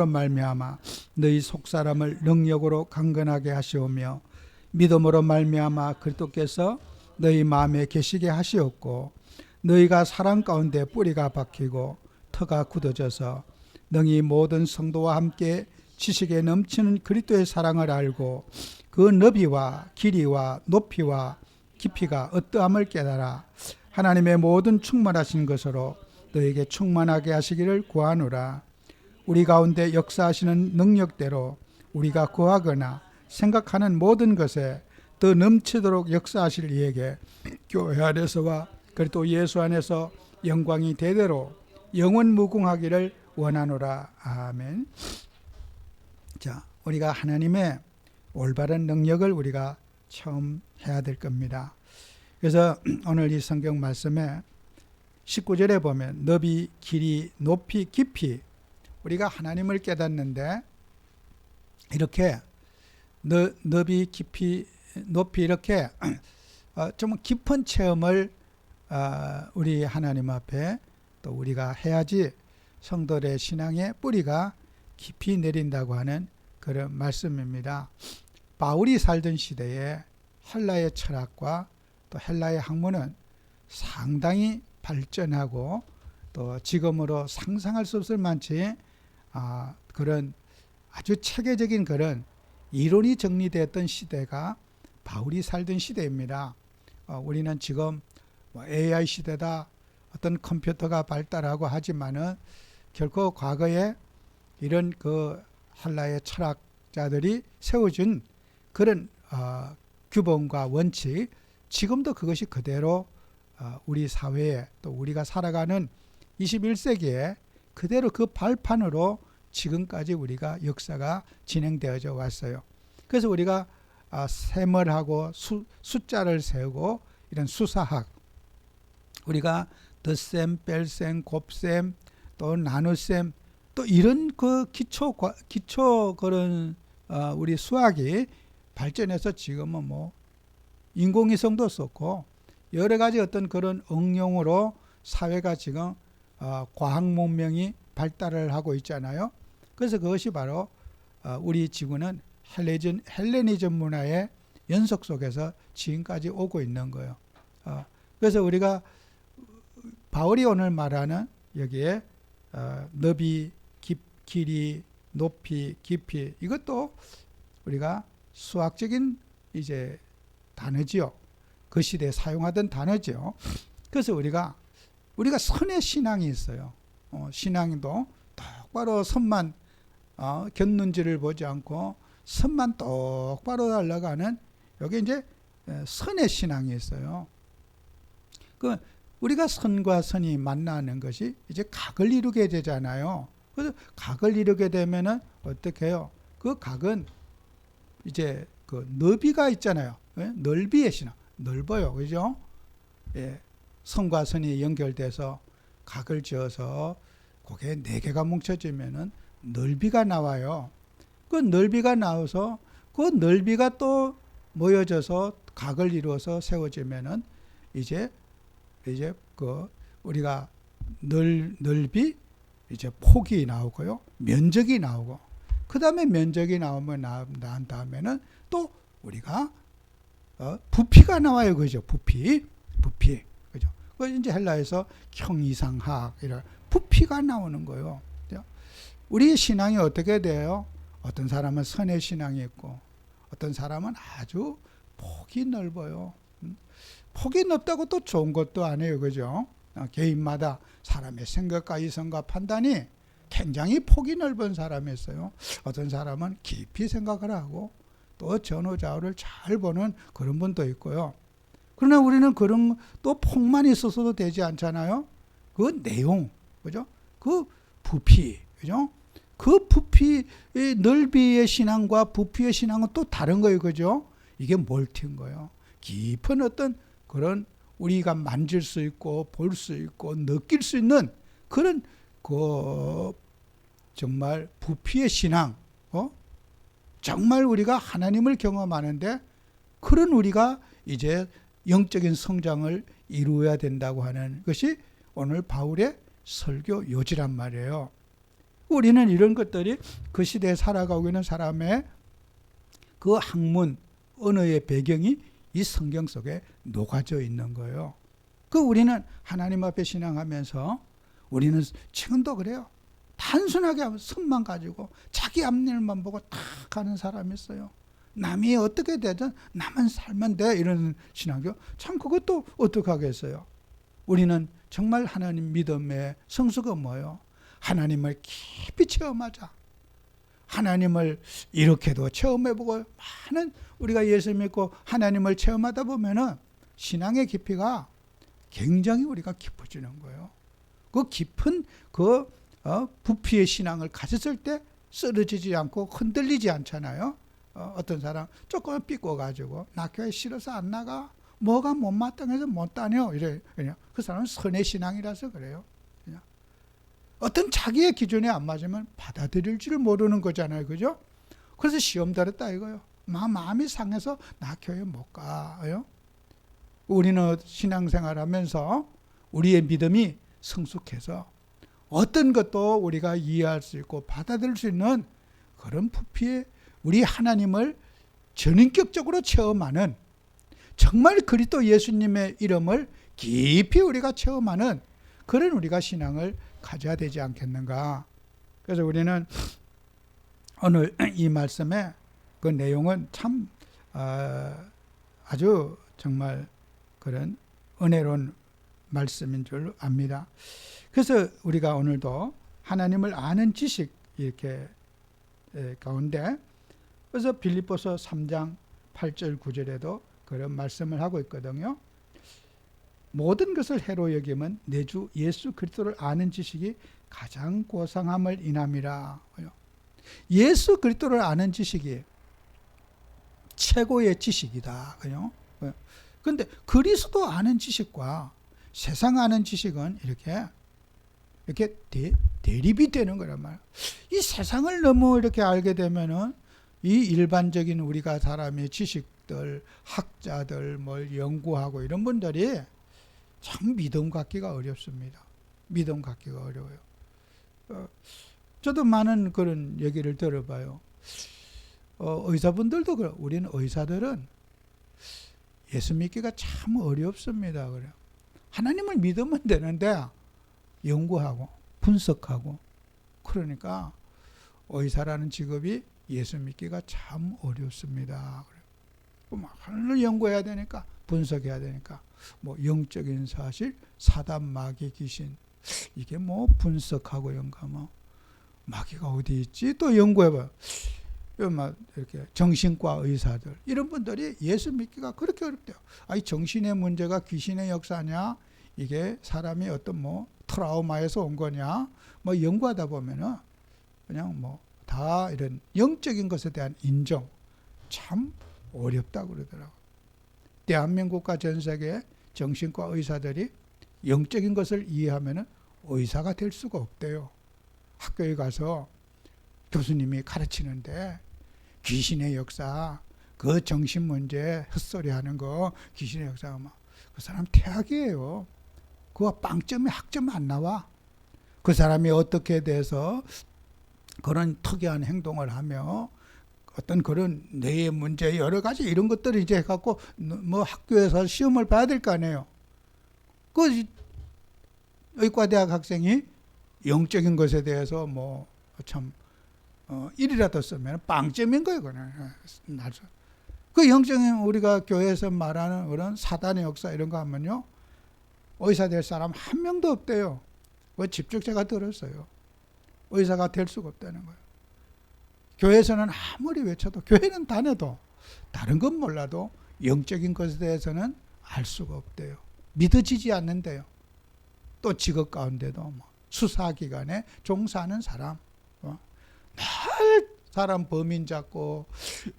말미암아 너희 속사람을 능력으로 강건하게 하시오며 믿음으로 말미암아 그리스도께서 너희 마음에 계시게 하시었고 너희가 사랑 가운데 뿌리가 박히고 터가 굳어져서 능히 모든 성도와 함께 지식에 넘치는 그리스도의 사랑을 알고 그 너비와 길이와 높이와 깊이가 어떠함을 깨달아 하나님의 모든 충만하신 것으로 너에게 충만하게 하시기를 구하노라. 우리 가운데 역사하시는 능력대로 우리가 구하거나 생각하는 모든 것에 더 넘치도록 역사하실 이에게 교회 안에서와 그리스도 예수 안에서 영광이 대대로 영원 무궁하기를 원하노라. 아멘. 자, 우리가 하나님의 올바른 능력을 우리가 처음 해야 될 겁니다. 그래서 오늘 이 성경 말씀에 19절에 보면 너비, 길이, 높이, 깊이 우리가 하나님을 깨닫는데 이렇게 너비, 깊이, 높이 이렇게 좀 깊은 체험을 우리 하나님 앞에 또 우리가 해야지 성도들의 신앙의 뿌리가 깊이 내린다고 하는 그런 말씀입니다. 바울이 살던 시대에 헬라의 철학과 또 헬라의 학문은 상당히 발전하고 또 지금으로 상상할 수 없을 만치 그런 아주 체계적인 그런 이론이 정리되었던 시대가 바울이 살던 시대입니다. 우리는 지금 AI 시대다, 어떤 컴퓨터가 발달하고 하지만은 결코 과거에 이런 그 헬라의 철학자들이 세워준 그런 규범과 원칙, 지금도 그것이 그대로 우리 사회에 또 우리가 살아가는 21세기에 그대로 그 발판으로 지금까지 우리가 역사가 진행되어져 왔어요. 그래서 우리가 셈을 하고 숫자를 세우고 이런 수사학, 우리가 덧셈, 뺄셈, 곱셈, 또 나눗셈, 또 이런 그 기초 그런 우리 수학이 발전해서 지금은 뭐 인공위성도 썼고 여러 가지 어떤 그런 응용으로 사회가 지금 과학 문명이 발달을 하고 있잖아요. 그래서 그것이 바로 우리 지구는 헬레니즘 문화의 연속 속에서 지금까지 오고 있는 거예요. 그래서 우리가 바울이 오늘 말하는 여기에 너비, 길이, 높이, 깊이, 이것도 우리가 수학적인 이제 단어지요. 그 시대에 사용하던 단어죠. 그래서 우리가 선의 신앙이 있어요. 신앙도 똑바로 선만 곁눈질을 보지 않고 선만 똑바로 달려가는 여기 이제 선의 신앙이 있어요. 그 우리가 선과 선이 만나는 것이 이제 각을 이루게 되잖아요. 그래서 각을 이루게 되면은 어떻게 해요? 그 각은 이제 그 너비가 있잖아요. 넓이의 신앙. 넓어요. 그죠? 예. 선과 선이 연결돼서 각을 지어서 그게 4개가 뭉쳐지면은 넓이가 나와요. 그 넓이가 나와서 그 넓이가 또 모여져서 각을 이루어서 세워지면은 이제 그 우리가 넓이 이제 폭이 나오고요. 면적이 나오고 그 다음에 면적이 나오면 난 다음에는 또 우리가 부피가 나와요. 그죠? 부피. 그죠? 그 이제 헬라에서 형이상학 이런 부피가 나오는 거예요. 우리의 신앙이 어떻게 돼요? 어떤 사람은 선의 신앙이 있고 어떤 사람은 아주 폭이 넓어요. 폭이 넓다고 또 좋은 것도 아니에요. 그죠? 개인마다 사람의 생각과 이성과 판단이 굉장히 폭이 넓은 사람이 있어요. 어떤 사람은 깊이 생각을 하고 또 전후좌우를 잘 보는 그런 분도 있고요. 그러나 우리는 그런 또 폭만 있어서도 되지 않잖아요. 그 내용, 그죠? 그 부피, 그죠? 그 부피의 넓이의 신앙과 부피의 신앙은 또 다른 거예요. 그죠? 이게 멀티인 거예요. 깊은 어떤 그런 우리가 만질 수 있고 볼 수 있고 느낄 수 있는 그런 그 정말 부피의 신앙, 정말 우리가 하나님을 경험하는데 그런 우리가 이제 영적인 성장을 이루어야 된다고 하는 것이 오늘 바울의 설교 요지란 말이에요. 우리는 이런 것들이 그 시대에 살아가고 있는 사람의 그 학문, 언어의 배경이 이 성경 속에 녹아져 있는 거예요. 우리는 하나님 앞에 신앙하면서 우리는 지금도 그래요. 단순하게 선만 가지고 자기 앞일만 보고 딱 가는 사람이 있어요. 남이 어떻게 되든 나만 살면 돼, 이런 신앙교. 참 그것도 어떻게 하겠어요. 우리는 정말 하나님 믿음의 성수가 뭐예요? 하나님을 깊이 체험하자. 하나님을 이렇게도 체험해보고, 많은 우리가 예수 믿고 하나님을 체험하다 보면은 신앙의 깊이가 굉장히 우리가 깊어지는 거예요. 그 깊은 부피의 신앙을 가졌을 때 쓰러지지 않고 흔들리지 않잖아요. 어떤 사람 조금 삐꿔가지고 나 교회 싫어서 안 나가, 뭐가 못마땅해서 못 다녀, 이래. 그냥 그 사람은 선의 신앙이라서 그래요. 그냥 어떤 자기의 기준에 안 맞으면 받아들일 줄 모르는 거잖아요, 그죠? 그래서 시험 들었다 이거요. 마음이 상해서 나 교회 못 가요. 우리는 신앙생활하면서 우리의 믿음이 성숙해서 어떤 것도 우리가 이해할 수 있고 받아들일 수 있는 그런 부피에 우리 하나님을 전인격적으로 체험하는, 정말 그리스도 예수님의 이름을 깊이 우리가 체험하는 그런 우리가 신앙을 가져야 되지 않겠는가. 그래서 우리는 오늘 이 말씀의 그 내용은 참 아주 정말 그런 은혜로운 말씀인 줄 압니다. 그래서 우리가 오늘도 하나님을 아는 지식, 이렇게 가운데, 그래서 빌립보서 3장 8절 9절에도 그런 말씀을 하고 있거든요. 모든 것을 해로 여김은 내 주 예수 그리스도를 아는 지식이 가장 고상함을 인함이라. 예수 그리스도를 아는 지식이 최고의 지식이다. 그런데 그리스도 아는 지식과 세상 아는 지식은 이렇게 대립이 되는 거란 말이에요. 이 세상을 너무 이렇게 알게 되면은 이 일반적인 우리가 사람의 지식들, 학자들, 뭘 연구하고 이런 분들이 참 믿음 갖기가 어렵습니다. 믿음 갖기가 어려워요. 저도 많은 그런 얘기를 들어봐요. 의사분들도 그래요. 우리는 의사들은 예수 믿기가 참 어렵습니다. 그래요. 하나님을 믿으면 되는데 연구하고 분석하고, 그러니까 의사라는 직업이 예수 믿기가 참 어렵습니다. 하늘을 연구해야 되니까, 분석해야 되니까, 뭐 영적인 사실, 사단, 마귀, 귀신, 이게 뭐 분석하고 연구하면 마귀가 어디 있지? 또 연구해봐요. 이렇게 정신과 의사들, 이런 분들이 예수 믿기가 그렇게 어렵대요. 아니, 정신의 문제가 귀신의 역사냐? 이게 사람이 어떤 뭐 트라우마에서 온 거냐? 뭐 연구하다 보면은 그냥 뭐 다 이런 영적인 것에 대한 인정 참 어렵다고 그러더라고요. 대한민국과 전 세계 정신과 의사들이 영적인 것을 이해하면은 의사가 될 수가 없대요. 학교에 가서 교수님이 가르치는데 귀신의 역사, 그 정신 문제 헛소리 하는 거, 귀신의 역사가 막, 그 사람 퇴학이에요. 그거 빵점에 학점 안 나와. 그 사람이 어떻게 돼서 그런 특이한 행동을 하며 어떤 그런 뇌의 문제, 여러 가지 이런 것들을 이제 해갖고 뭐 학교에서 시험을 봐야 될 거 아니에요. 그 의과대학 학생이 영적인 것에 대해서 뭐 참 1이라도 쓰면 빵점인 거예요. 그 영적인 우리가 교회에서 말하는 그런 사단의 역사 이런 거 하면요, 의사 될 사람 한 명도 없대요. 그 직접 제가 들었어요. 의사가 될 수가 없다는 거예요. 교회에서는 아무리 외쳐도, 교회는 다녀도 다른 건 몰라도 영적인 것에 대해서는 알 수가 없대요. 믿어지지 않는데요. 또 직업 가운데도 뭐 수사기관에 종사하는 사람, 날 사람 범인 잡고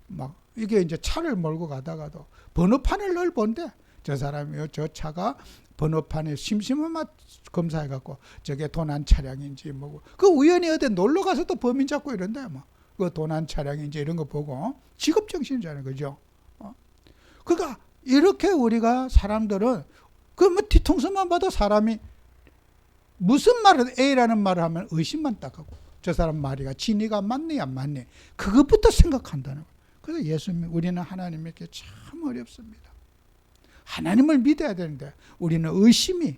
막 이게 이제 차를 몰고 가다가도 번호판을 늘 본대. 저 사람이요, 저 차가 번호판에 심심한 맛 검사해갖고 저게 도난 차량인지 뭐고, 그 우연히 어디 놀러 가서 또 범인 잡고 이런데 뭐 그 도난 차량인지 이런 거 보고 직업 정신이잖아요, 그죠? 그러니까 이렇게 우리가 사람들은 그 뭐 뒤통수만 봐도 사람이 무슨 말을 A라는 말을 하면 의심만 딱 하고, 저 사람 말이가 진리가 맞니 안 맞니? 그것부터 생각한다는 거예요. 그래서 우리는 하나님에게 참 어렵습니다. 하나님을 믿어야 되는데 우리는 의심이,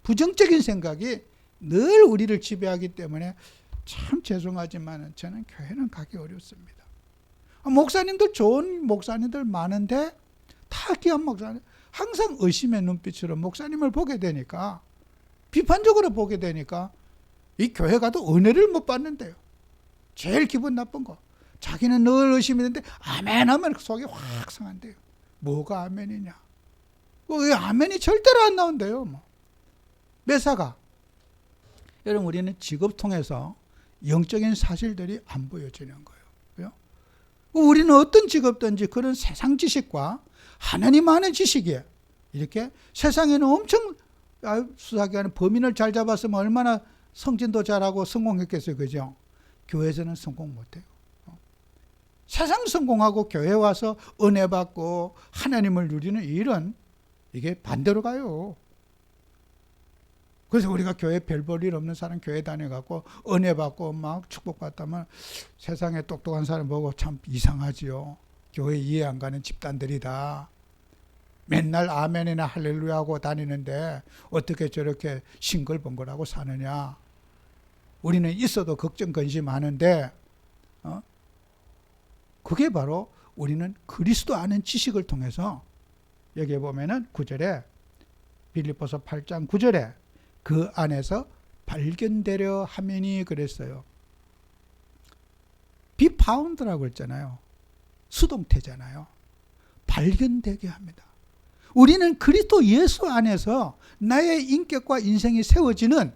부정적인 생각이 늘 우리를 지배하기 때문에 참 죄송하지만 저는 교회는 가기 어렵습니다. 목사님들, 좋은 목사님들 많은데 다 귀한 목사님, 항상 의심의 눈빛으로 목사님을 보게 되니까, 비판적으로 보게 되니까 이 교회 가도 은혜를 못 받는데요. 제일 기분 나쁜 거, 자기는 늘 의심이 되는데 아멘 하면 속이 확 상한대요. 뭐가 아멘이냐? 왜 아멘이 절대로 안 나온대요. 매사가. 여러분, 우리는 직업 통해서 영적인 사실들이 안 보여지는 거예요. 우리는 어떤 직업든지 그런 세상 지식과 하나님 아는 지식이에요. 이렇게 세상에는 엄청 수사기관은 범인을 잘 잡았으면 얼마나 성진도 잘하고 성공했겠어요. 그죠? 교회에서는 성공 못해요. 세상 성공하고 교회 와서 은혜 받고 하나님을 누리는 일은 이게 반대로 가요. 그래서 우리가 교회 별 볼 일 없는 사람 교회 다녀갖고 은혜 받고 막 축복받다면 세상에 똑똑한 사람 보고 참 이상하지요. 교회 이해 안 가는 집단들이다. 맨날 아멘이나 할렐루야 하고 다니는데 어떻게 저렇게 싱글벙글하고 사느냐. 우리는 있어도 걱정 근심하는데 그게 바로 우리는 그리스도 아는 지식을 통해서, 여기에 보면은 9절에, 빌립보서 8장 9절에 그 안에서 발견되려 하면이 그랬어요. be found라고 했잖아요. 수동태잖아요. 발견되게 합니다. 우리는 그리스도 예수 안에서 나의 인격과 인생이 세워지는,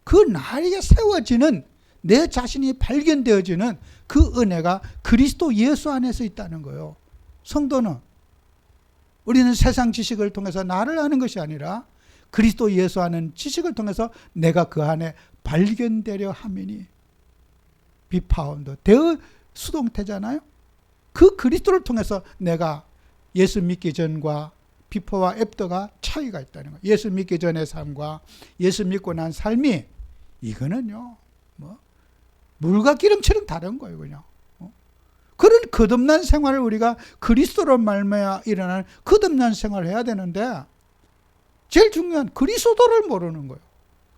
그 나에게 세워지는, 내 자신이 발견되어지는 그 은혜가 그리스도 예수 안에서 있다는 거예요. 성도는 우리는 세상 지식을 통해서 나를 아는 것이 아니라 그리스도 예수 아는 지식을 통해서 내가 그 안에 발견되려 하미니, be found, 대의 수동태잖아요. 그 그리스도를 통해서 내가 예수 믿기 전과 비포와 애프터가 차이가 있다는 거예요. 예수 믿기 전의 삶과 예수 믿고 난 삶이, 이거는요 물과 기름처럼 다른 거예요. 그냥 그런 거듭난 생활을 우리가 그리스도로 말미암아 일어나는 거듭난 생활을 해야 되는데, 제일 중요한 그리스도를 모르는 거예요.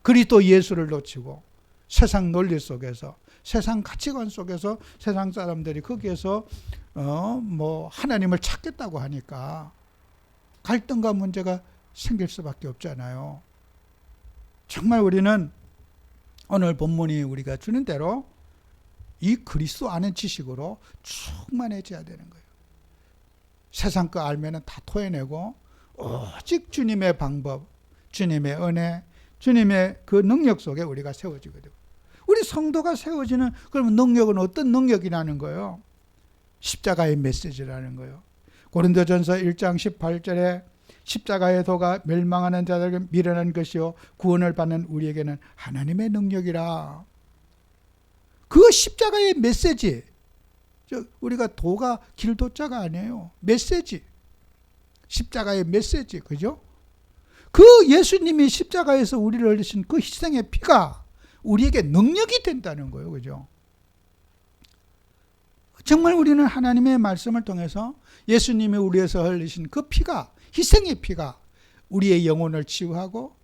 그리스도 예수를 놓치고 세상 논리 속에서, 세상 가치관 속에서 세상 사람들이 거기에서 하나님을 찾겠다고 하니까 갈등과 문제가 생길 수밖에 없잖아요. 정말 우리는 오늘 본문이 우리가 주는 대로 이 그리스도 아는 지식으로 충만해져야 되는 거예요. 세상 거 알면은 다 토해내고 오직 주님의 방법, 주님의 은혜, 주님의 그 능력 속에 우리가 세워지거든요. 우리 성도가 세워지는, 그러면 능력은 어떤 능력이라는 거예요? 십자가의 메시지라는 거예요. 고린도전서 1장 18절에 십자가의 도가 멸망하는 자들에게 미련한 것이요 구원을 받는 우리에게는 하나님의 능력이라. 그 십자가의 메시지, 우리가 도가 길도자가 아니에요. 메시지, 십자가의 메시지, 그죠? 그 예수님이 십자가에서 우리를 흘리신 그 희생의 피가 우리에게 능력이 된다는 거예요. 그죠? 정말 우리는 하나님의 말씀을 통해서 예수님이 우리에서 흘리신 그 피가, 희생의 피가 우리의 영혼을 치유하고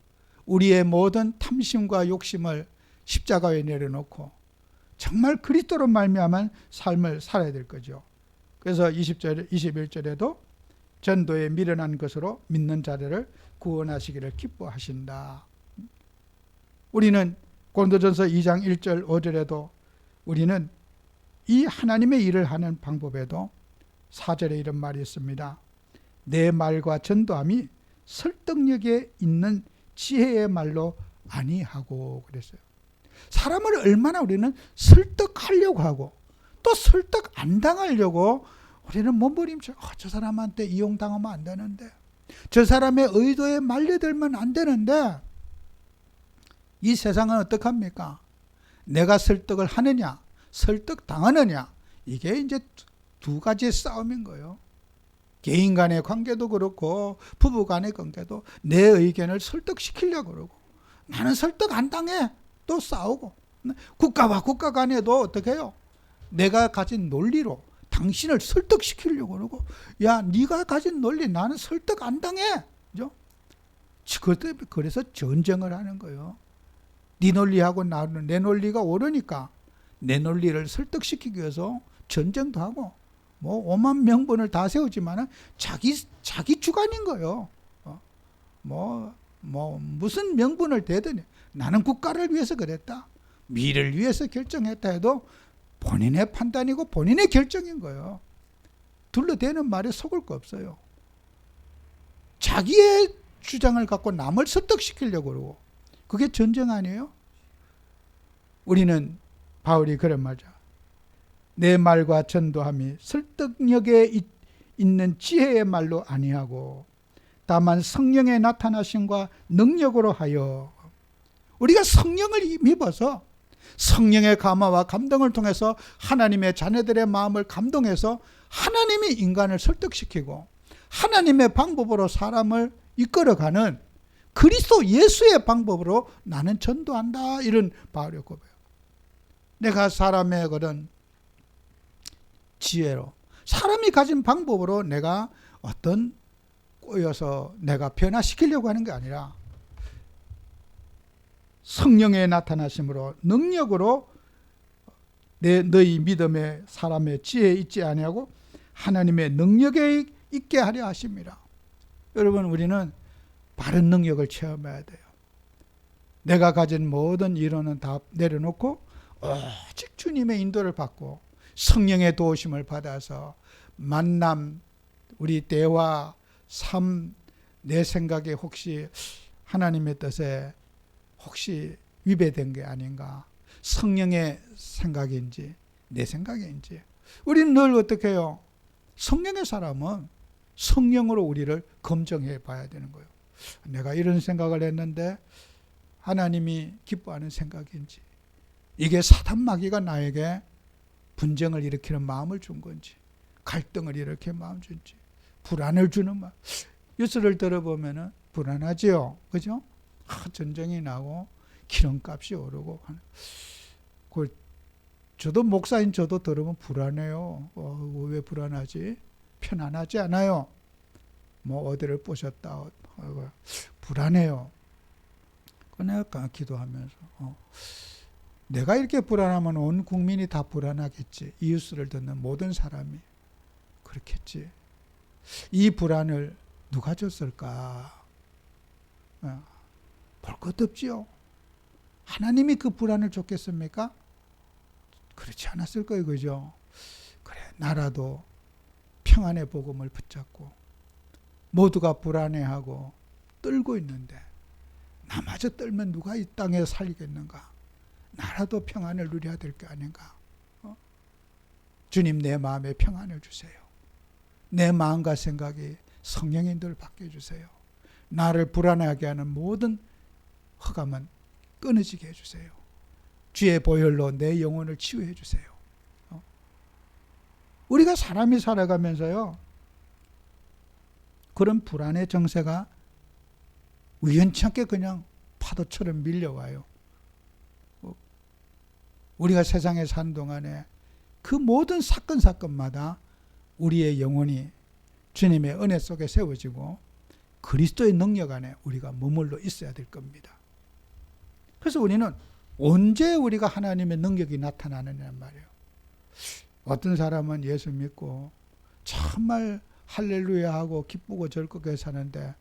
우리의 모든 탐심과 욕심을 십자가에 내려놓고 정말 그리스도로 말미암은 삶을 살아야 될 거죠. 그래서 20절, 21절에도 전도에 미련한 것으로 믿는 자들을 구원하시기를 기뻐하신다. 우리는 고린도전서 2장 1절 5절에도 우리는 이 하나님의 일을 하는 방법에도 4절에 이런 말이 있습니다. 내 말과 전도함이 설득력에 있는 지혜의 말로 아니하고 그랬어요. 사람을 얼마나 우리는 설득하려고 하고 또 설득 안 당하려고 우리는 몸부림쳐 저 사람한테 이용당하면 안 되는데, 저 사람의 의도에 말려들면 안 되는데, 이 세상은 어떡합니까? 내가 설득을 하느냐 설득당하느냐, 이게 이제 두 가지의 싸움인 거예요. 개인 간의 관계도 그렇고 부부 간의 관계도 내 의견을 설득시키려고 그러고 나는 설득 안 당해 또 싸우고, 국가와 국가 간에도 어떻게 해요? 내가 가진 논리로 당신을 설득시키려고 그러고, 야, 네가 가진 논리 나는 설득 안 당해. 그죠? 그래서 전쟁을 하는 거예요. 네 논리하고 내 논리가 옳으니까 내 논리를 설득시키기 위해서 전쟁도 하고, 뭐 오만 명분을 다 세우지만은 자기 주관인 거예요. 무슨 명분을 대더니 나는 국가를 위해서 그랬다, 미래를 위해서 결정했다 해도 본인의 판단이고 본인의 결정인 거예요. 둘러대는 말에 속을 거 없어요. 자기의 주장을 갖고 남을 설득시키려고 그러고, 그게 전쟁 아니에요? 우리는 바울이 그런 말이죠. 내 말과 전도함이 설득력에 있는 지혜의 말로 아니하고 다만 성령의 나타나심과 능력으로 하여, 우리가 성령을 힘입어서 성령의 감화와 감동을 통해서 하나님의 자녀들의 마음을 감동해서 하나님이 인간을 설득시키고 하나님의 방법으로 사람을 이끌어가는 그리스도 예수의 방법으로 나는 전도한다, 이런 바울의 고백이에요. 내가 사람의 그런 지혜로, 사람이 가진 방법으로 내가 어떤 꼬여서 내가 변화시키려고 하는 게 아니라 성령의 나타나심으로 능력으로 너희 믿음에 사람의 지혜에 있지 아니하고 하나님의 능력에 있게 하려 하십니다. 여러분, 우리는 바른 능력을 체험해야 돼요. 내가 가진 모든 이론은 다 내려놓고 오직 주님의 인도를 받고 성령의 도우심을 받아서 만남, 우리 대화, 삶, 내 생각에 혹시 하나님의 뜻에 혹시 위배된 게 아닌가, 성령의 생각인지 내 생각인지. 우리는 늘 어떻게 해요? 성령의 사람은 성령으로 우리를 검증해 봐야 되는 거예요. 내가 이런 생각을 했는데 하나님이 기뻐하는 생각인지, 이게 사탄 마귀가 나에게 분쟁을 일으키는 마음을 준 건지, 갈등을 일으키는 마음을 준지, 불안을 주는 마음. 뉴스를 들어보면 불안하지요. 그죠? 전쟁이 나고 기름값이 오르고. 저도 목사인 저도 들으면 불안해요. 왜 불안하지? 편안하지 않아요. 뭐 어디를 보셨다. 불안해요. 내가 기도하면서 내가 이렇게 불안하면 온 국민이 다 불안하겠지. 이 뉴스를 듣는 모든 사람이 그렇겠지. 이 불안을 누가 줬을까? 볼 것도 없지요. 하나님이 그 불안을 줬겠습니까? 그렇지 않았을 거예요. 그죠? 그래, 나라도 평안의 복음을 붙잡고 모두가 불안해하고 떨고 있는데 나마저 떨면 누가 이 땅에 살리겠는가? 나라도 평안을 누려야 될 게 아닌가? 주님, 내 마음에 평안을 주세요. 내 마음과 생각이 성령의 인도를 받게 해주세요. 나를 불안하게 하는 모든 흑암은 끊어지게 해주세요. 주의 보혈로 내 영혼을 치유해 주세요. 우리가 사람이 살아가면서요, 그런 불안의 정세가 우연치 않게 그냥 파도처럼 밀려와요. 우리가 세상에 사는 동안에 그 모든 사건마다 우리의 영혼이 주님의 은혜 속에 세워지고 그리스도의 능력 안에 우리가 머물러 있어야 될 겁니다. 그래서 우리는 언제 우리가 하나님의 능력이 나타나느냐는 말이에요. 어떤 사람은 예수 믿고 정말 할렐루야 하고 기쁘고 즐겁게 사는데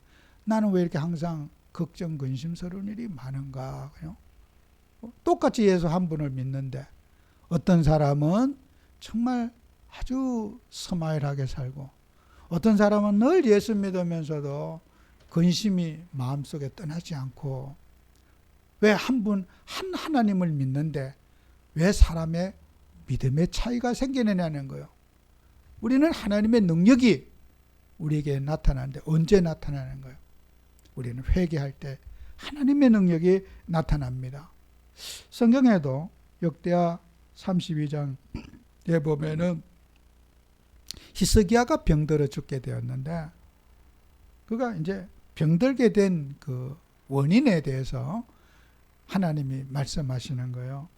나는 왜 이렇게 항상 걱정 근심스러운 일이 많은가? 똑같이 예수 한 분을 믿는데 어떤 사람은 정말 아주 스마일하게 살고 어떤 사람은 늘 예수 믿으면서도 근심이 마음속에 떠나지 않고, 왜 한 하나님을 믿는데 왜 사람의 믿음의 차이가 생기느냐는 거예요. 우리는 하나님의 능력이 우리에게 나타나는데 언제 나타나는 거예요? 우리는 회개할 때 하나님의 능력이 나타납니다. 성경에도 역대하 32장에 보면은 히스기야가 병들어 죽게 되었는데 그가 이제 병들게 된 그 원인에 대해서 하나님이 말씀하시는 거예요.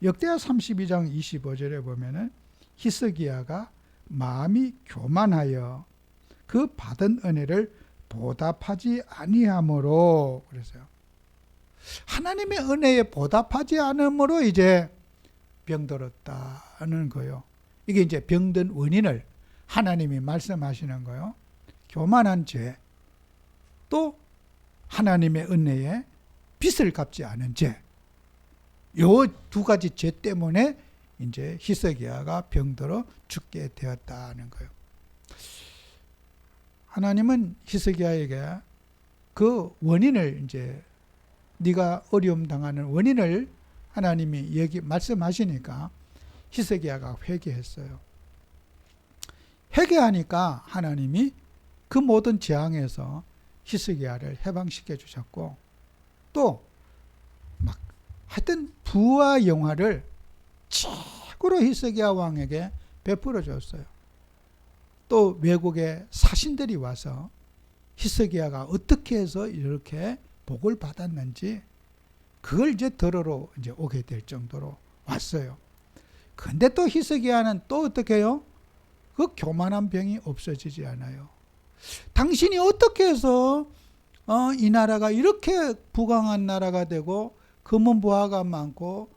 역대하 32장 25절에 보면은 히스기야가 마음이 교만하여 그 받은 은혜를 보답하지 아니함으로, 그랬어요. 하나님의 은혜에 보답하지 않음으로 이제 병들었다는 거예요. 이게 이제 병든 원인을 하나님이 말씀하시는 거예요. 교만한 죄, 또 하나님의 은혜에 빚을 갚지 않은 죄, 요 두 가지 죄 때문에 이제 히스기야가 병들어 죽게 되었다는 거예요. 하나님은 히스기야에게 그 원인을, 이제 네가 어려움 당하는 원인을 하나님이 말씀하시니까 히스기야가 회개했어요. 회개하니까 하나님이 그 모든 재앙에서 히스기야를 해방시켜 주셨고, 또 막 하여튼 부와 영화를 최고로 히스기야 왕에게 베풀어 줬어요. 또 외국의 사신들이 와서 히스기야가 어떻게 해서 이렇게 복을 받았는지 그걸 이제 들으러 이제 오게 될 정도로 왔어요. 근데 또 히스기야는 또 어떻게 해요? 그 교만한 병이 없어지지 않아요. 당신이 어떻게 해서 이 나라가 이렇게 부강한 나라가 되고 금은 부하가 많고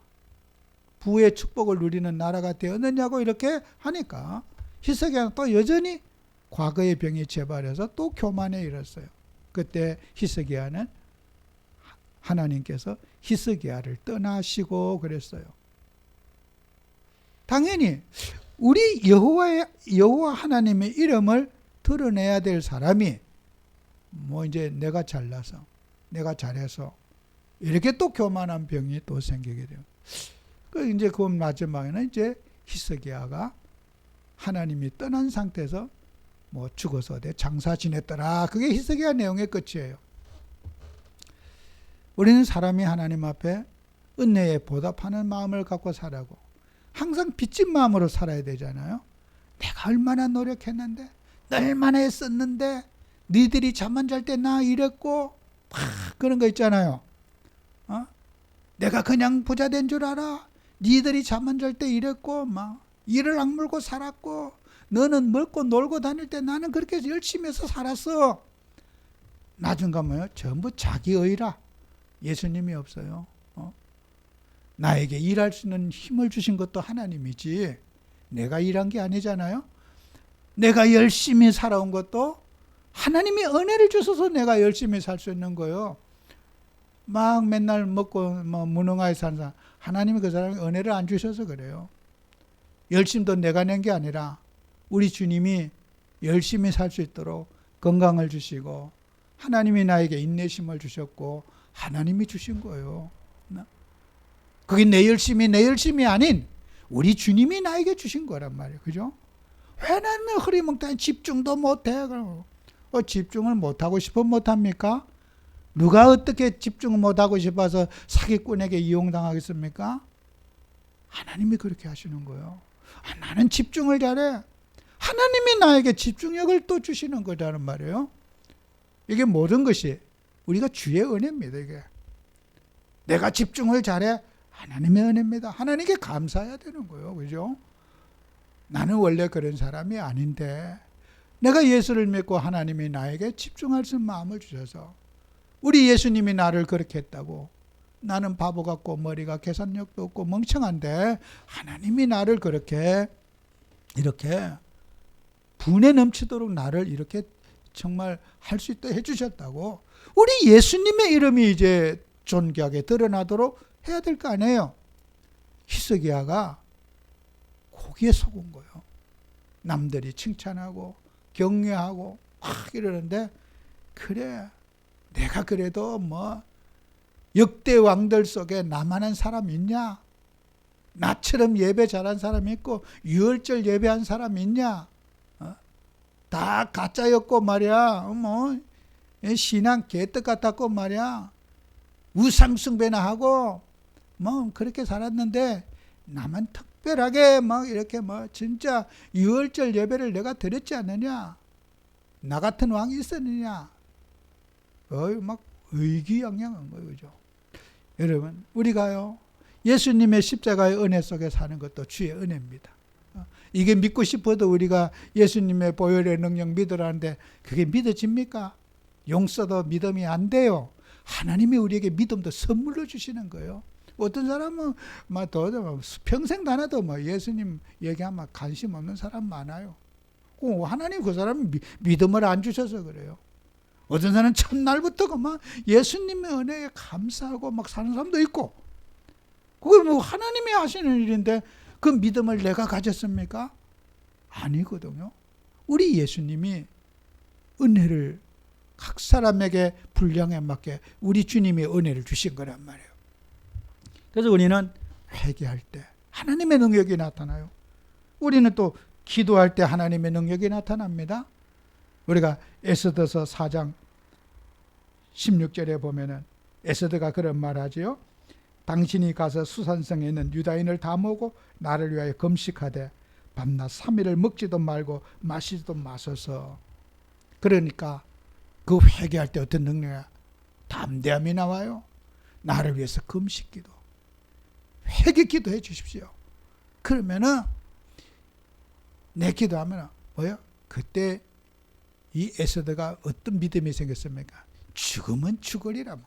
부의 축복을 누리는 나라가 되었느냐고 이렇게 하니까 히스기야는 또 여전히 과거의 병이 재발해서 또 교만에 이르렀어요. 그때 히스기야는 하나님께서 히스기야를 떠나시고 그랬어요. 당연히 우리 여호와 하나님의 이름을 드러내야 될 사람이 뭐 이제 내가 잘나서 내가 잘해서 이렇게 또 교만한 병이 또 생기게 돼요. 그 이제 그 마지막에는 이제 히스기야가 하나님이 떠난 상태에서 뭐 죽어서 내 장사 지냈더라. 그게 히스기야 내용의 끝이에요. 우리는 사람이 하나님 앞에 은혜에 보답하는 마음을 갖고 살라고 항상 빚진 마음으로 살아야 되잖아요. 내가 얼마나 노력했는데, 얼마나 애썼는데, 니들이 잠만 잘 때 나 이랬고, 그런 거 있잖아요. 내가 그냥 부자 된 줄 알아? 니들이 잠만 잘 때 이랬고, 막 이를 악물고 살았고, 너는 먹고 놀고 다닐 때 나는 그렇게 열심히 해서 살았어. 나중 가면요, 전부 자기 의라. 예수님이 없어요. 나에게 일할 수 있는 힘을 주신 것도 하나님이지 내가 일한 게 아니잖아요. 내가 열심히 살아온 것도 하나님이 은혜를 주셔서 내가 열심히 살 수 있는 거예요. 막 맨날 먹고 뭐 무능하게 사는 사람, 하나님이 그 사람에게 은혜를 안 주셔서 그래요. 열심도 내가 낸 게 아니라 우리 주님이 열심히 살 수 있도록 건강을 주시고 하나님이 나에게 인내심을 주셨고 하나님이 주신 거예요. 그게 내 열심이 아닌 우리 주님이 나에게 주신 거란 말이에요. 그죠? 왜 나는 흐리멍텅이 집중도 못해? 집중을 못하고 싶으면 못합니까? 누가 어떻게 집중을 못하고 싶어서 사기꾼에게 이용당하겠습니까? 하나님이 그렇게 하시는 거예요. 나는 집중을 잘해. 하나님이 나에게 집중력을 또 주시는 거라는 말이에요. 이게 모든 것이 우리가 주의 은혜입니다. 이게 내가 집중을 잘해. 하나님의 은혜입니다. 하나님께 감사해야 되는 거예요. 그죠? 나는 원래 그런 사람이 아닌데 내가 예수를 믿고 하나님이 나에게 집중할 수 있는 마음을 주셔서 우리 예수님이 나를 그렇게 했다고 나는 바보 같고 머리가 계산력도 없고 멍청한데 하나님이 나를 그렇게 이렇게 분에 넘치도록 나를 이렇게 정말 할 수 있도록 해주셨다고 우리 예수님의 이름이 이제 존귀하게 드러나도록 해야 될 거 아니에요. 히스기야가 거기에 속은 거예요. 남들이 칭찬하고 격려하고 막 이러는데 그래 내가 그래도 뭐 역대 왕들 속에 나만한 사람 있냐? 나처럼 예배 잘한 사람 있고 유월절 예배한 사람 있냐? 다 가짜였고 말이야. 뭐 신앙 개떡 같았고 말이야. 우상 숭배나 하고 뭐 그렇게 살았는데 나만 특별하게 막 이렇게 뭐 진짜 유월절 예배를 내가 드렸지 않느냐? 나 같은 왕이 있었느냐? 거의 막 의기양양한 거예요. 그죠? 여러분, 우리가요, 예수님의 십자가의 은혜 속에 사는 것도 주의 은혜입니다. 이게 믿고 싶어도 우리가 예수님의 보혈의 능력 믿으라는데 그게 믿어집니까? 용서도 믿음이 안 돼요. 하나님이 우리에게 믿음도 선물로 주시는 거예요. 어떤 사람은 평생 다녀도 예수님 얘기하면 관심 없는 사람 많아요. 하나님 그 사람은 믿음을 안 주셔서 그래요. 어떤 사람은 첫날부터 예수님의 은혜에 감사하고 사는 사람도 있고, 그게 하나님이 하시는 일인데 그 믿음을 내가 가졌습니까? 아니거든요. 우리 예수님이 은혜를 각 사람에게 분량에 맞게 우리 주님이 은혜를 주신 거란 말이에요. 그래서 우리는 회개할 때 하나님의 능력이 나타나요. 우리는 또 기도할 때 하나님의 능력이 나타납니다. 우리가 에스더서 4장 16절에 보면은 에스더가 그런 말하지요. 당신이 가서 수산성에 있는 유다인을 다 모으고 나를 위하여 금식하되 밤낮 3일을 먹지도 말고 마시지도 마소서. 그러니까 그 회개할 때 어떤 능력이야? 담대함이 나와요. 나를 위해서 금식기도, 회개 기도해 주십시오. 그러면은 내 기도하면 뭐야? 그때 이 에스더가 어떤 믿음이 생겼습니까? 죽으면 죽으리라.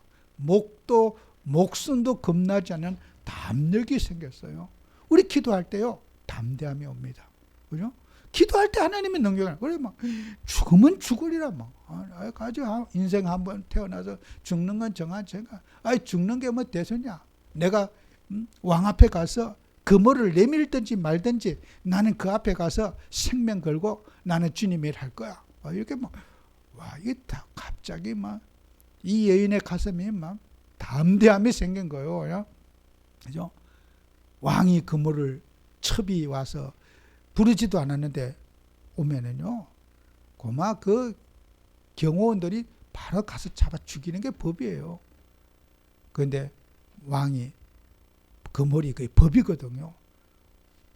목숨도 겁나지 않는 담력이 생겼어요. 우리 기도할 때요, 담대함이 옵니다. 그죠? 기도할 때 하나님의 능력을, 그래, 죽으면 죽으리라. 아주 인생 한번 태어나서 죽는 건 정한 죄가. 죽는 게 뭐 대수냐? 내가 왕 앞에 가서 그물을 내밀든지 말든지 나는 그 앞에 가서 생명 걸고 나는 주님 일 할 거야. 이렇게 이게 다 갑자기 이 여인의 가슴이 담대함이 생긴 거예요. 그죠? 왕이 그물을 첩이 와서 부르지도 않았는데 오면은요, 그 경호원들이 바로 가서 잡아 죽이는 게 법이에요. 그런데 왕이 그물이 거의 법이거든요.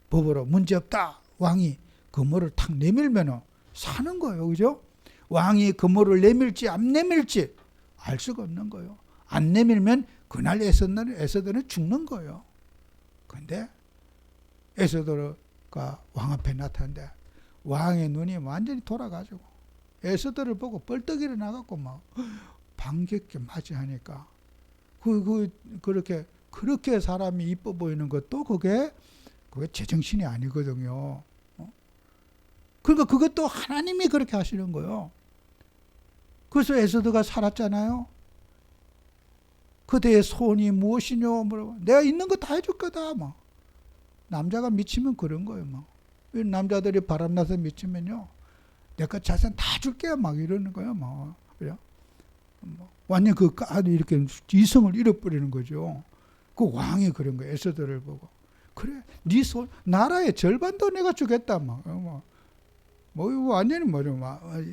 법으로 문제없다. 왕이 그물을 탁 내밀면 사는 거예요. 그죠? 왕이 그물을 내밀지 안 내밀지 알 수가 없는 거예요. 안 내밀면 그날 에스더는 죽는 거예요. 그런데 에스더가 왕 앞에 나타났는데 왕의 눈이 완전히 돌아가지고 에스더를 보고 벌떡 일어나갖고 반갑게 맞이하니까 그렇게 사람이 이뻐 보이는 것도 그게 제정신이 아니거든요. 그러니까 그것도 하나님이 그렇게 하시는 거예요. 그래서 에스더가 살았잖아요. 그대의 소원이 무엇이뇨? 내가 있는 거 다 해줄 거다. 남자가 미치면 그런 거예요. 남자들이 바람나서 미치면요, 내가 자산 다 줄게. 이러는 거예요. 그래요? 완전 이렇게 이성을 잃어버리는 거죠. 그 왕이 그런 거예요. 에스더를 보고. 그래, 네 소원, 나라의 절반도 내가 주겠다. 완전히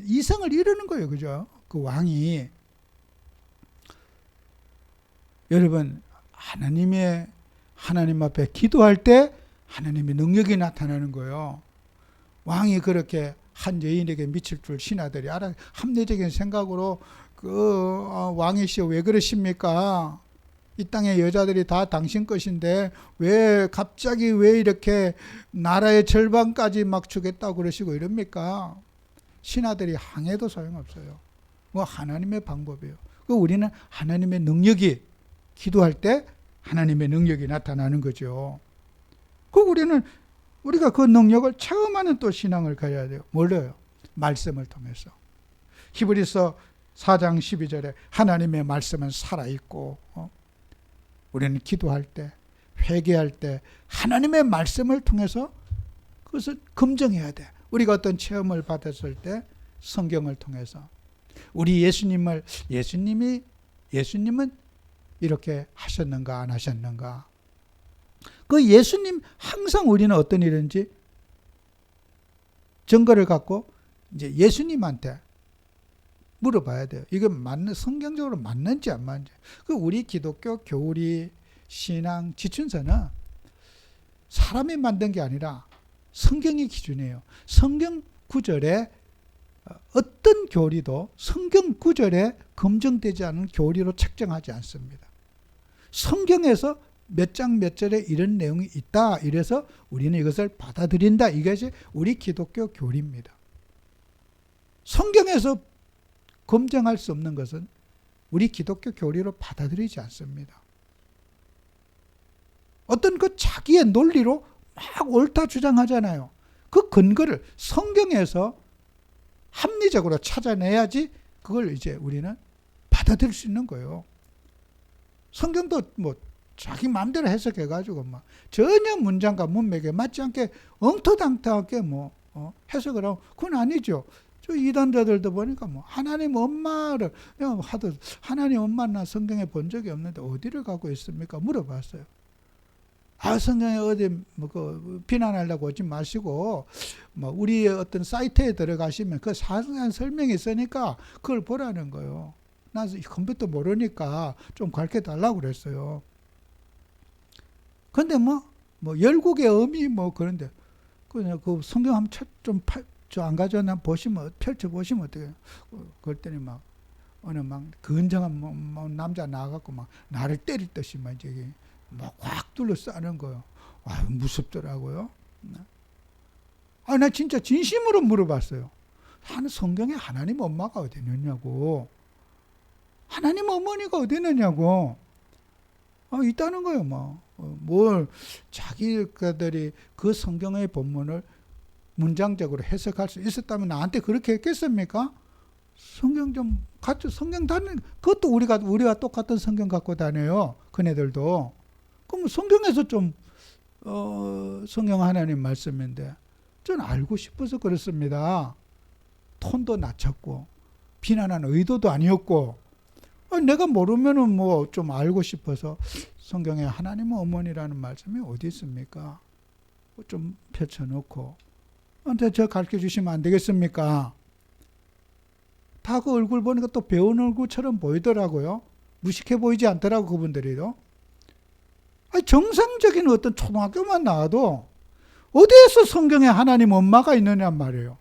이성을 잃는 거예요. 그죠? 그 왕이. 여러분, 하나님 앞에 기도할 때 하나님의 능력이 나타나는 거예요. 왕이 그렇게 한 여인에게 미칠 줄 신하들이 알아. 합리적인 생각으로 왕이시여 왜 그러십니까? 이 땅의 여자들이 다 당신 것인데 왜 이렇게 나라의 절반까지 주겠다고 그러시고 이럽니까? 신하들이 항해도 소용없어요. 하나님의 방법이에요. 우리는 하나님의 능력이, 기도할 때 하나님의 능력이 나타나는 거죠. 우리가 그 능력을 체험하는 또 신앙을 가져야 돼요. 뭘로요? 말씀을 통해서. 히브리서 4장 12절에 하나님의 말씀은 살아있고, 우리는 기도할 때, 회개할 때 하나님의 말씀을 통해서 그것을 검증해야 돼. 우리가 어떤 체험을 받았을 때 성경을 통해서 우리 예수님은 이렇게 하셨는가 안 하셨는가. 그 예수님 항상 우리는 어떤 일인지 증거를 갖고 이제 예수님한테 물어봐야 돼요. 이게 성경적으로 맞는지 안 맞는지. 우리 기독교 교리, 신앙, 지춘서는 사람이 만든 게 아니라 성경이 기준이에요. 성경 구절에 어떤 교리도 성경 구절에 검증되지 않은 교리로 책정하지 않습니다. 성경에서 몇 장 몇 절에 이런 내용이 있다. 이래서 우리는 이것을 받아들인다. 이것이 우리 기독교 교리입니다. 성경에서 검증할 수 없는 것은 우리 기독교 교리로 받아들이지 않습니다. 어떤 그 자기의 논리로 막 옳다 주장하잖아요. 그 근거를 성경에서 합리적으로 찾아내야지 그걸 이제 우리는 받아들일 수 있는 거예요. 성경도 뭐 자기 마음대로 해석해가지고 막 전혀 문장과 문맥에 맞지 않게 엉터당터하게 해석을 하고 그건 아니죠. 저 이단자들도 보니까 하나님 엄마를 하도 하나님 엄마나 성경에 본 적이 없는데 어디를 가고 있습니까? 물어봤어요. 성경에 어디 비난하려고 오지 마시고 우리 어떤 사이트에 들어가시면 그 자세한 설명이 있으니까 그걸 보라는 거예요. 나 컴퓨터 모르니까 좀 가르쳐 달라고 그랬어요. 근데 열국의 어미 그런데 그 성경 한번 저 안 가져나 보시면 펼쳐 보시면 어떡해요. 그랬더니 어느 건장한 남자 나와갖고 나를 때릴 듯이 저기 확 둘러싸는 거예요. 무섭더라고요. 나 진짜 진심으로 물어봤어요. 성경에 하나님 엄마가 어디 있느냐고. 하나님 어머니가 어디 있느냐고. 있다는 거예요. 뭘 자기들이 그 성경의 본문을 문장적으로 해석할 수 있었다면 나한테 그렇게 했겠습니까? 성경 좀 같이 성경 다니는 그것도 우리가 똑같은 성경 갖고 다녀요. 그네들도. 그럼 성경에서 좀 성경 하나님 말씀인데 전 알고 싶어서 그렇습니다. 톤도 낮췄고 비난하는 의도도 아니었고 내가 모르면은 좀 알고 싶어서 성경에 하나님의 어머니라는 말씀이 어디 있습니까? 좀 펼쳐놓고 근데 저 가르쳐 주시면 안 되겠습니까? 다 그 얼굴 보니까 또 배운 얼굴처럼 보이더라고요. 무식해 보이지 않더라고 그분들이도. 정상적인 어떤 초등학교만 나와도 어디에서 성경에 하나님 엄마가 있느냐 말이에요.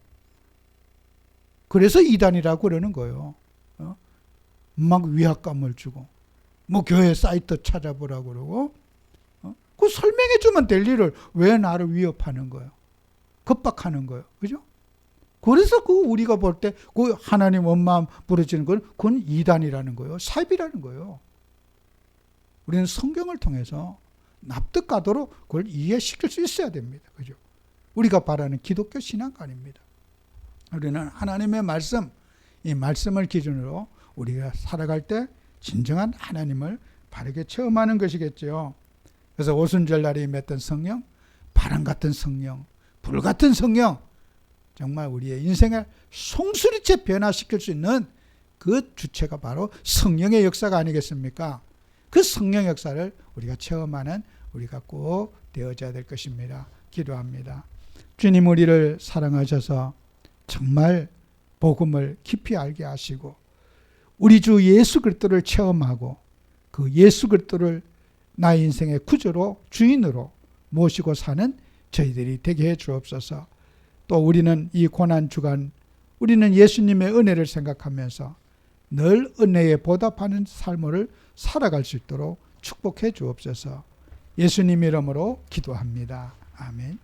그래서 이단이라고 그러는 거예요. 막 위압감을 주고 교회 사이트 찾아보라고 그러고 그 설명해 주면 될 일을 왜 나를 위협하는 거예요. 겁박하는 거예요. 그죠? 그래서 우리가 볼 때 그 하나님 엄마 부르짖는 건 그건 이단이라는 거예요. 사입이라는 거예요. 우리는 성경을 통해서 납득하도록 그걸 이해시킬 수 있어야 됩니다. 그죠? 우리가 바라는 기독교 신앙관입니다. 우리는 하나님의 말씀, 이 말씀을 기준으로 우리가 살아갈 때 진정한 하나님을 바르게 체험하는 것이겠죠. 그래서 오순절날에 임했던 성령, 바람 같은 성령, 불 같은 성령, 정말 우리의 인생을 송수리째 변화시킬 수 있는 그 주체가 바로 성령의 역사가 아니겠습니까? 그 성령 역사를 우리가 체험하는 우리가 꼭 되어져야 될 것입니다. 기도합니다. 주님 우리를 사랑하셔서 정말 복음을 깊이 알게 하시고 우리 주 예수 그리스도를 체험하고 그 예수 그리스도를 나의 인생의 구주로 주인으로 모시고 사는 저희들이 되게 해 주옵소서. 또 우리는 이 고난주간 우리는 예수님의 은혜를 생각하면서 늘 은혜에 보답하는 삶을 살아갈 수 있도록 축복해 주옵소서. 예수님 이름으로 기도합니다. 아멘.